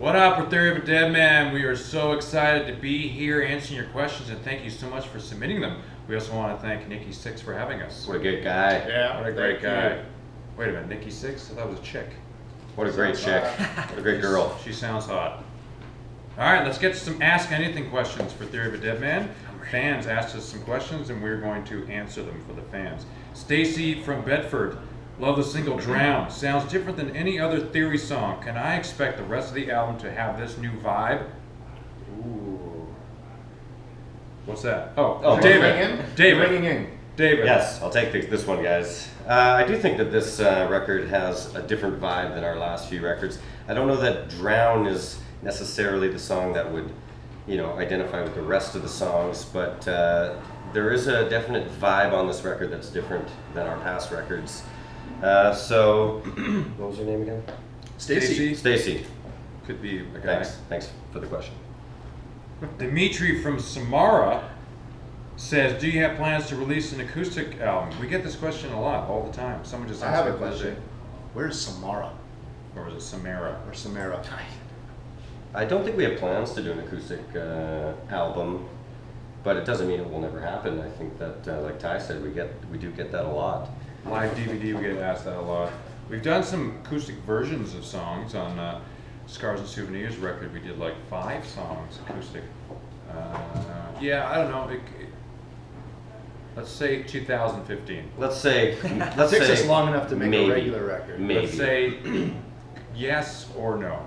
What up, with Theory of a Deadman? We are so excited to be here answering your questions, and thank you so much for submitting them. We also want to thank Nikki Six for having us. What a good guy. Yeah, what a great guy. Wait a minute, Nikki Six? I thought it was a chick. What a great chick. What a great girl. She sounds hot. All right, let's get some Ask Anything questions for Theory of a Deadman. Fans asked us some questions, and we're going to answer them for the fans. Stacy from Bedford. Love the single Drown. Sounds different than any other Theory song. Can I expect the rest of the album to have this new vibe? Ooh. What's that? Oh, David. David. Yes, I'll take this one, guys. I do think that this record has a different vibe than our last few records. I don't know that Drown is necessarily the song that would, identify with the rest of the songs, but there is a definite vibe on this record that's different than our past records. So, what was your name again? Stacy. Stacy. Could be a guy. Thanks for the question. Dimitri from Samara says, do you have plans to release an acoustic album? We get this question a lot, all the time. Someone just asked I have a question. Where's Samara? Or is it Samara? Or Samara. I don't think we have plans to do an acoustic album, but it doesn't mean it will never happen. I think that, like Ty said, we do get that a lot. Live DVD, we get asked that a lot. We've done some acoustic versions of songs on Scars and Souvenirs record. We did like 5 songs acoustic. Yeah, I don't know. Let's say 2015. Let's say It takes us long enough to make a regular record. Maybe. Let's say yes or no.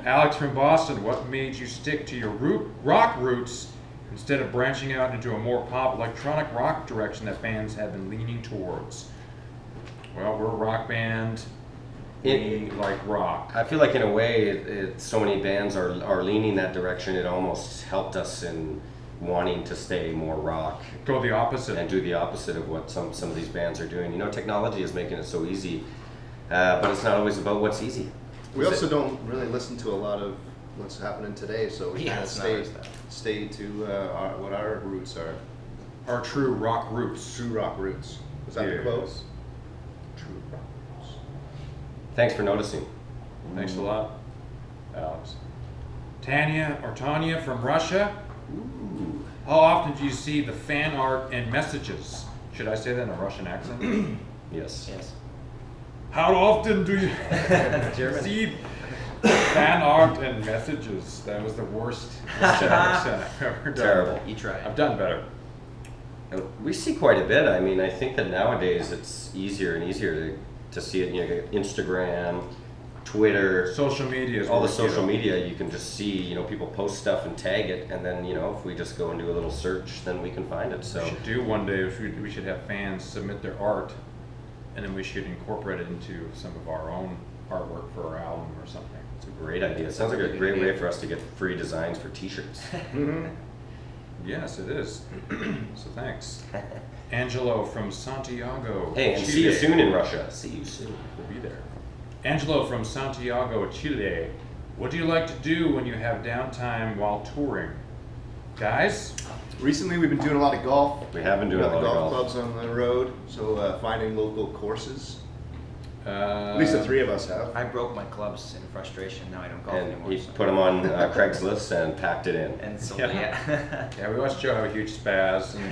Alex from Boston, what made you stick to your rock roots instead of branching out into a more pop electronic rock direction that bands have been leaning towards? Well, we're a rock band. We like rock. I feel like in a way, so many bands are leaning that direction. It almost helped us in wanting to stay more rock. Go the opposite. And do the opposite of what some of these bands are doing. Technology is making it so easy, but it's not always about what's easy. We also don't really listen to a lot of what's happening today, so we kind of stay to what our roots are. Our true rock roots. True rock roots. Was that the quote? True rock roots. Thanks for noticing. Thanks a lot, Alex. Tanya from Russia. Ooh. How often do you see the fan art and messages? Should I say that in a Russian accent? Yes. How often do you see fan art and messages? That was the worst Russian accent I've ever done. Terrible. You try. I've done better. We see quite a bit. I mean, I think that nowadays it's easier and easier to see it. Instagram, Twitter, social media is all the social media. You can just see, people post stuff and tag it, and then if we just go and do a little search, then we can find it. So we should do one day. We should have fans submit their art, and then we should incorporate it into some of our own artwork for our album or something. it's a great idea. It sounds like a great way for us to get free designs for T-shirts. Yes, it is. So thanks. Angelo from Santiago. Hey, and Chile. see you soon in Russia. See you soon. We'll be there. Angelo from Santiago, Chile. What do you like to do when you have downtime while touring? Guys? Recently, we've been doing a lot of golf. We have been doing a lot of golf. Clubs on the road, so finding local courses. At least the 3 of us have. I broke my clubs in frustration. Now I don't golf And anymore. he so. put them on Craigslist and packed it in. And so Yeah, we watched Joe have a huge spaz and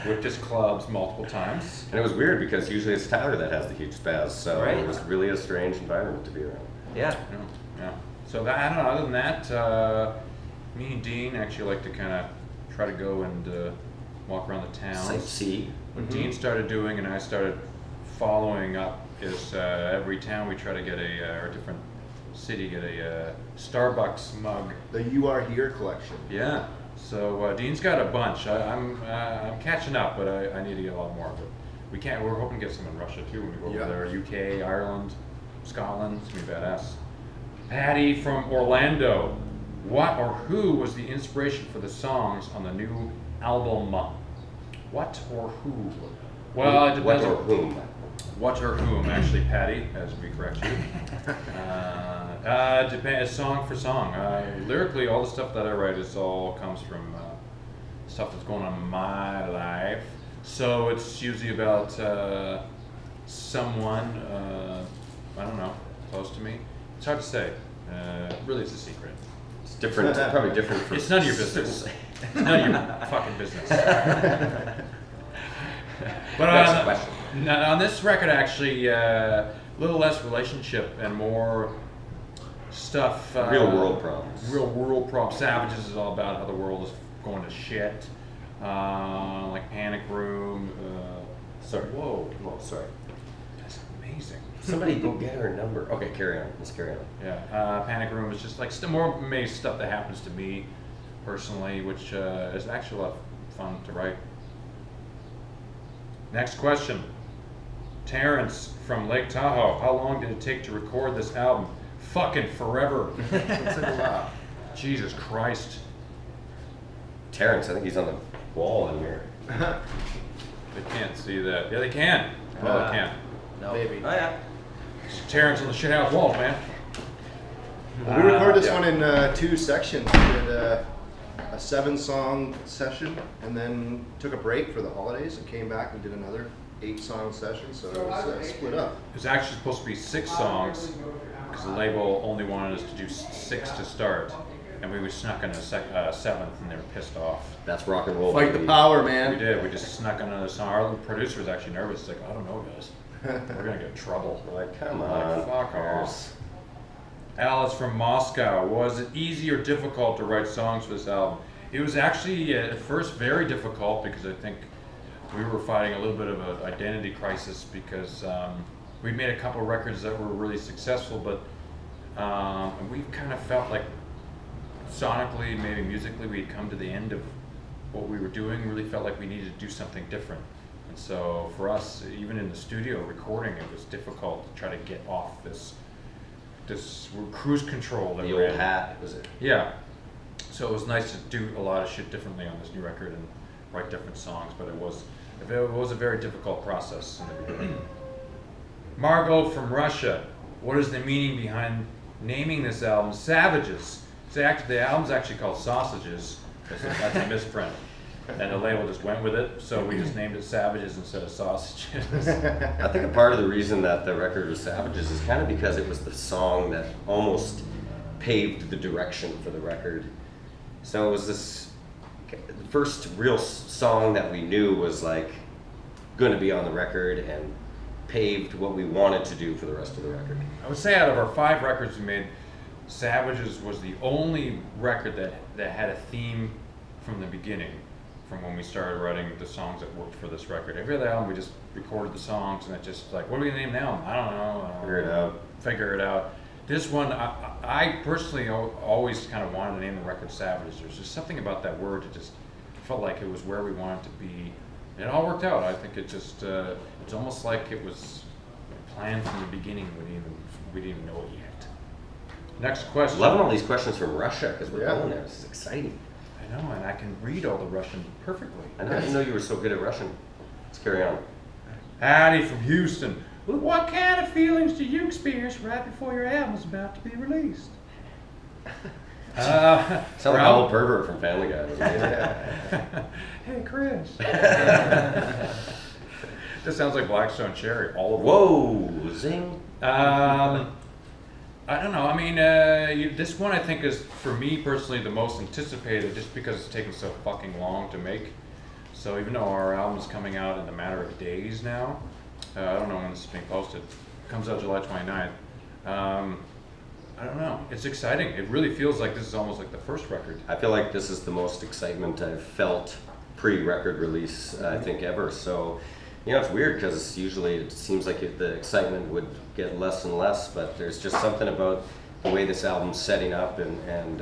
whipped his clubs multiple times. And it was weird because usually it's Tyler that has the huge spaz, so Right. it was really a strange environment to be around. yeah. Yeah. So that, I don't know. Other than that, me and Dean actually like to kind of try to go and walk around the town. Sightsee. What Dean started doing and I started following up is every town we try to get or different city get a Starbucks mug. The You Are Here collection. Yeah. So Dean's got a bunch. I'm catching up, but I need to get a lot more. But we can't. We're hoping to get some in Russia too when we go over there. UK, Ireland, Scotland. It's gonna be badass. Patty from Orlando. What or who was the inspiration for the songs on the new album? What or who? Well, it depends. What or whom? What or whom, actually, Patty, as we correct you. Depends, song for song. Lyrically, all the stuff that I write all comes from stuff that's going on in my life. So it's usually about someone, I don't know, close to me. It's hard to say. Really, it's a secret. It's different, probably different from... It's none of your business. It's none of your fucking business. But Next question. on this record, actually, a little less relationship and more stuff. Real world problems. Real world problems. Savages is all about how the world is going to shit. Like Panic Room. Sorry. Whoa. Oh, sorry. That's amazing. Somebody go get her number. Okay, carry on. Let's carry on. Yeah. Panic Room is just like more amazing stuff that happens to me personally, which is actually a lot of fun to write. Next question. Terrence from Lake Tahoe. How long did it take to record this album? Fucking forever. It's like a lot. Jesus Christ. Terrence, I think he's on the wall in here. They can't see that. Yeah, they can. Well, they can. No. Maybe. Oh yeah. It's Terrence on the shithouse walls, man. Well, we recorded this yeah. one in 2 sections. We did a 7-song session, and then took a break for the holidays, and came back and did another 8-song session. So it was split up. It was actually supposed to be 6 songs because the label only wanted us to do 6 to start, and we snuck in a 7th, and they were pissed off. That's rock and roll. Fight the baby. power, We man. did. We just snuck in another song. Our producer was actually nervous. He's like, I don't know, guys. We're gonna get in trouble. We're like, come Like, on. fuck off. Alice from Moscow. Was it easy or difficult to write songs for this album? It was actually at first very difficult because I think we were fighting a little bit of an identity crisis because we made a couple of records that were really successful, but we kind of felt like sonically, maybe musically, we had come to the end of what we were doing. Really felt like we needed to do something different. And so for us, even in the studio recording, it was difficult to try to get off this cruise control that The we're old in. hat, was it? Yeah. So it was nice to do a lot of shit differently on this new record and write different songs, but it was a very difficult process in the beginning. Margot from Russia. What is the meaning behind naming this album Savages? The album's actually called Sausages. That's a misprint. And the label just went with it, so we just named it Savages instead of Sausages. I think a part of the reason that the record was Savages is kind of because it was the song that almost paved the direction for the record. So it was the first real song that we knew was like going to be on the record and paved what we wanted to do for the rest of the record. I would say out of our 5 records we made, Savages was the only record that had a theme from the beginning, from when we started writing the songs that worked for this record. Every other album we just recorded the songs and it just like, what are we gonna name the album? I don't know. Figure it out. This one, I personally always kind of wanted to name the record Savages. There's just something about that word that just felt like it was where we wanted to be. And it all worked out. I think it just, it's almost like it was planned from the beginning. We didn't even know it yet. Next question. Loving all these questions from Russia because we're Yeah. going there. This is exciting. I know, and I can read all the Russian perfectly. I didn't know you were so good at Russian. Let's carry on. Howdy from Houston. What kind of feelings do you experience right before your album's about to be released? Sound like a Ralph- whole pervert from Family Guy. doesn't it? Hey, Chris. This sounds like Blackstone Cherry. All of them. Whoa, zing. I don't know. I mean, this one I think is, for me personally, the most anticipated just because it's taken so fucking long to make. So even though our album is coming out in a matter of days now, I don't know when this is being posted. It comes out July 29th. I don't know. It's exciting. It really feels like this is almost like the first record. I feel like this is the most excitement I've felt pre-record release, I think, ever. So, you know, it's weird because usually it seems like the excitement would get less and less, but there's just something about the way this album's setting up and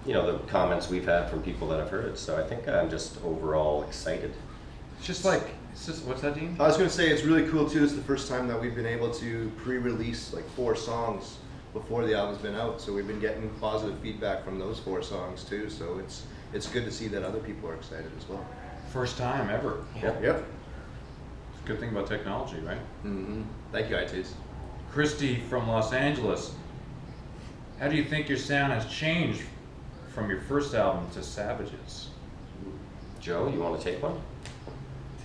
you know, the comments we've had from people that have heard it. So I think I'm just overall excited. It's just like, what's that, Dean? I was going to say it's really cool too. It's the first time that we've been able to pre-release like 4 songs before the album's been out. So we've been getting positive feedback from those 4 songs too. So it's good to see that other people are excited as well. First time ever. Yep. Yep. It's a good thing about technology, right? Mm-hmm. Thank you, iTunes. Christy from Los Angeles. How do you think your sound has changed from your first album to Savages? Joe, you want to take one?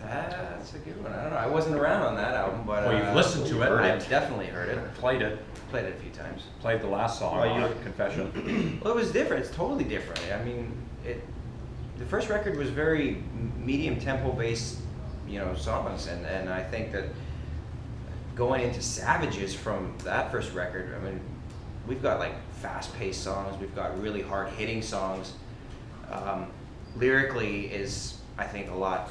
That's a good one. I don't know. I wasn't around on that album, but Well, you've listened to it. I've definitely heard it. Played it. Played it a few times. Played the last song, Well, Confession. Well, it was different. It's totally different. I mean, the first record was very medium tempo based, songs, and I think that going into Savages from that first record, I mean, we've got like fast paced songs, we've got really hard hitting songs. Lyrically is, I think, a lot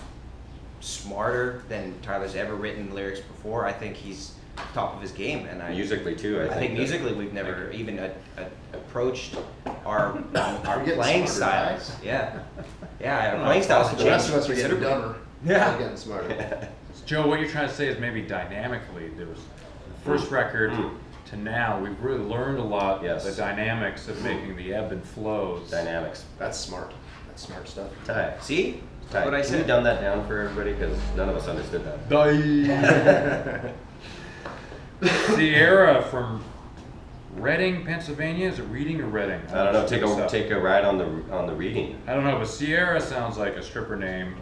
smarter than Tyler's ever written lyrics before. I think he's top of his game, and Musically too, I think. musically we've never even approached our getting playing smarter, styles. Yeah, our playing styles have The rest of changed us are getting considerably. dumber. Yeah. We're getting smarter. Joe, what you're trying to say is maybe dynamically, there was the first record to now, we've really learned a lot. Yes. The dynamics of making the ebb and flows. Dynamics. That's smart. That's smart stuff. Ty. See, Ty, what I can you said. dumb that down for everybody? Because none of us understood that. Sierra from Reading, Pennsylvania. Is it Reading or Reading? I don't know. Take a ride on the reading. I don't know, but Sierra sounds like a stripper name.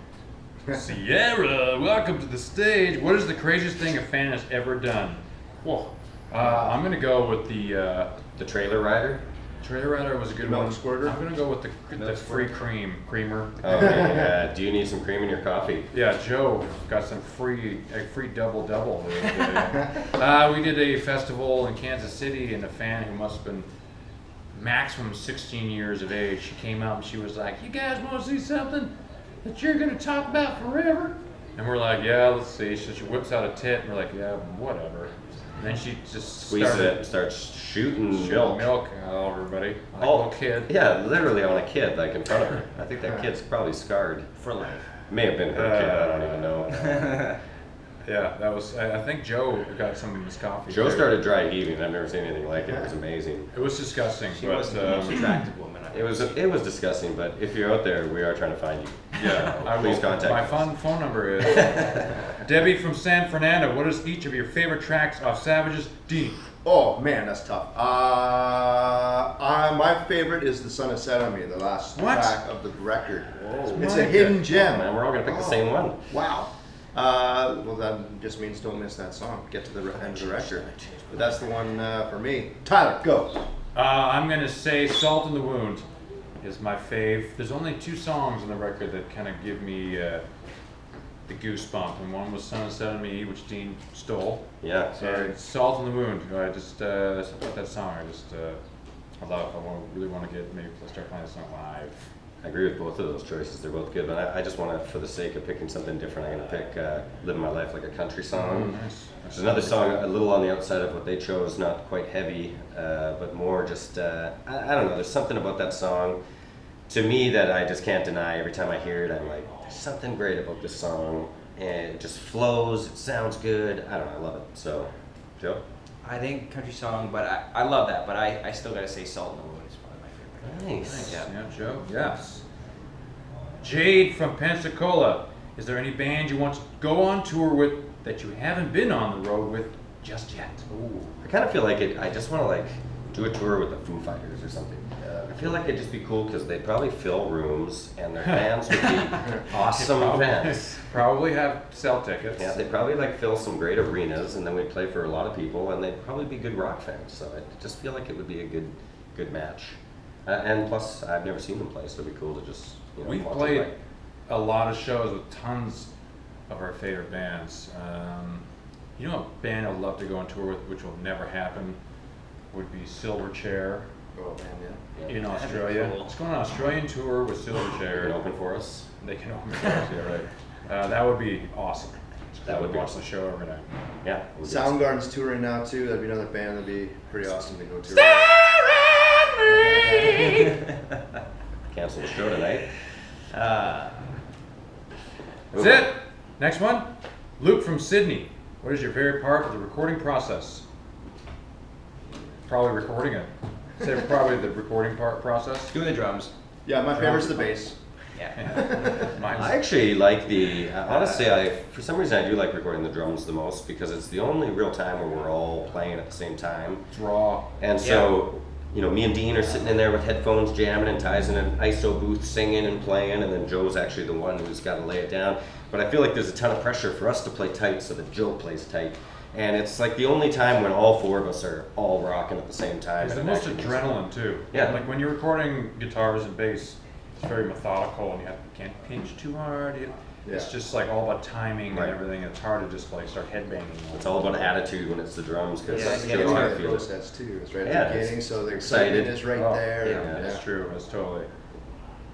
Sierra, welcome to the stage. What is the craziest thing a fan has ever done? Whoa. I'm gonna go with The trailer rider. Trailer Rider was a good Milk one. squirter? I'm gonna go with the free creamer. Okay. Do you need some cream in your coffee? Yeah, Joe got some free double the other day. We did a festival in Kansas City, and a fan who must have been maximum 16 years of age, she came out and she was like, "You guys want to see something that you're gonna talk about forever?" And we're like, "Yeah, let's see." So she whips out a tit, and we're like, "Yeah, whatever." And then she just Squeezes it and starts shooting milk. milk out of everybody. Like a Oh, little kid. Yeah, literally on a kid, like in front of her. I think that kid's probably scarred. For life. May have been her kid, I don't even know. Yeah, that was. I think Joe got some of his coffee. Joe there. started dry heaving. I've never seen anything like it. It was amazing. It was disgusting. She but, wasn't the most attractive woman. It was disgusting, but if you're out there, we are trying to find you. Yeah, I Please will. contact My us. phone number is Debbie from San Fernando. What is each of your favorite tracks off Savages? Dean. Oh man, that's tough. My favorite is "The Sun Has Set on Me," the last What? track of the record. Whoa. It's My a hidden God. gem. Oh, man, we're all gonna pick the same one. Wow. Well, that just means don't miss that song. Get to the end of the record. But that's the one for me. Tyler, go. I'm gonna say "Salt in the Wound" is my fave. There's only 2 songs on the record that kind of give me the goosebump, and one was "Sun Has Set on Me," which Dean stole. Yeah, sorry. And "Salt in the Wound." I just something about that song. I love. Really want to maybe start playing the song live. I agree with both of those choices. They're both good, but I just want to, for the sake of picking something different, I'm going to pick "Living My Life Like a Country Song." Nice. It's another song a little on the outside of what they chose, not quite heavy, but more just, I don't know, there's something about that song to me that I just can't deny. Every time I hear it, I'm like, there's something great about this song, and it just flows, it sounds good, I don't know, I love it. So, Joe? I think country song, but I love that. But I still gotta say "Salt in the Wound" is probably my favorite. Nice. Yeah, Joe. Yes. Jade from Pensacola. Is there any band you want to go on tour with that you haven't been on the road with just yet? Ooh. I kind of feel like I just want to like do a tour with the Foo Fighters or something. I feel like it'd just be cool because they'd probably fill rooms and their fans would be awesome fans. Probably have sell tickets. Yeah, they'd probably like fill some great arenas, and then we'd play for a lot of people, and they'd probably be good rock fans. So I just feel like it would be a good match. And plus, I've never seen them play, so it'd be cool to just We've watch them played play. a lot of shows with tons of our favorite bands. You know, a band I'd love to go on tour with, which will never happen, would be Silverchair Oh man, yeah. in That'd be Australia. cool. Let's go on an Australian tour with They Silverchair. can open for us. They can open for us, yeah, right. That would be awesome. That would be watch awesome. the show every night. Yeah. it would be Soundgarden's touring now too. That'd be another band that'd be pretty awesome to go to. awesome. Cancel the show tonight. That's it. Next one. Luke from Sydney. What is your favorite part of the recording process? Probably recording it. Say probably the recording process. Doing the drums. Yeah, my favorite's the bass. Yeah. Yeah. Mine's I actually like the, honestly, for some reason I do like recording the drums the most because it's the only real time where we're all playing at the same time. raw. And so, me and Dean are sitting in there with headphones jamming, and Ty's in an ISO booth singing and playing, and then Joe's actually the one who's got to lay it down. But I feel like there's a ton of pressure for us to play tight so that Joe plays tight. And it's like the only time when all four of us are all rocking at the same time. It's the and it most actually adrenaline too. Yeah. Like when you're recording guitars and bass, it's very methodical and you can't pinch too hard. It's Yeah. just like all about timing Right. and everything. It's hard to just like start headbanging. It's all about attitude when it's the drums, because Yeah, it's yeah, the it's way I the feel it. process too. It's right Yeah, at the it's beginning, so the excited. excitement is right Oh, there. yeah, That's true. That's totally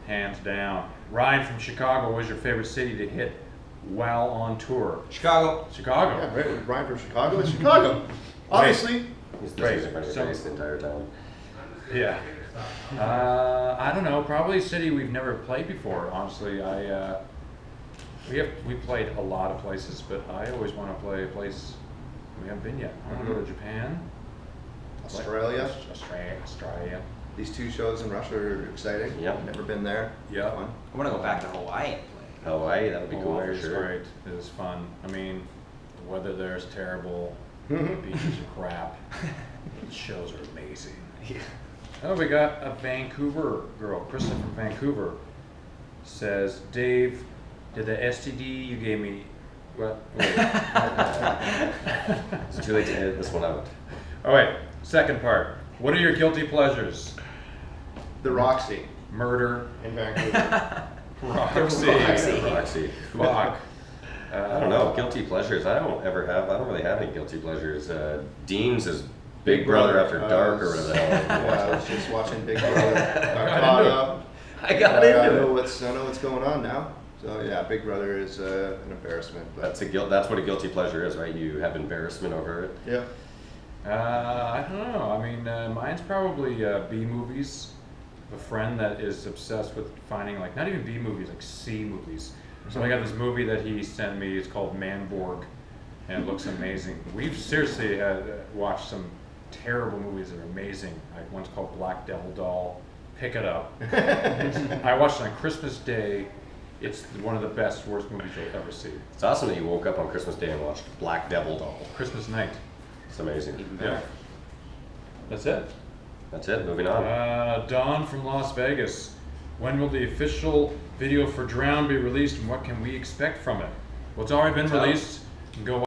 hands down. Ryan from Chicago, what was your favorite city to hit while on tour? Chicago. Chicago. Yeah, right. Ryan from Chicago. It's Chicago. Obviously. He's Right. just in front of your face the entire time. Yeah. I don't know. Probably a city we've never played before. Honestly, we played a lot of places, but I always want to play a place we haven't been yet. I want to go to Japan, Australia. Australia. These 2 shows in Russia are exciting. Yep. Never been there. Yeah. Fun. I want to go back to Hawaii and play. Hawaii, that would be cool Hawaii for is sure. great. It is fun. I mean, the weather there is terrible. The Mhm. beaches are crap. The shows are amazing. Oh, we got a Vancouver girl, Krista from Vancouver, says, Dave, did the STD you gave me, what? Wait. It's too late to edit this one out. Oh wait, second part. What are your guilty pleasures? The Roxy Murder, in Vancouver. Roxy, Roxy. fuck. I don't know. Guilty pleasures. I don't really have any guilty pleasures. Dean's is Big Brother After Dark or whatever the hell. Yeah, I was just watching Big Brother. Got caught up. I got I into know it. I know what's going on now. So yeah, Big Brother is an embarrassment. But That's what a guilty pleasure is, right? You have embarrassment over it. yeah. I don't know. I mean, mine's probably B movies. A friend that is obsessed with finding like not even B movies, like C movies. So I got this movie that he sent me. It's called Manborg, and it looks amazing. We've seriously had watched some terrible movies that are amazing. Like one's called Black Devil Doll. Pick it up. I watched it on Christmas Day. It's one of the best, worst movies you'll ever see. It's awesome that you woke up on Christmas Day and watched Black Devil Doll. Christmas night. It's amazing. Even Yeah. better. That's it. That's it. Moving on. Don from Las Vegas. When will the official video for Drown be released and what can we expect from it? Well, it's already been released. You can go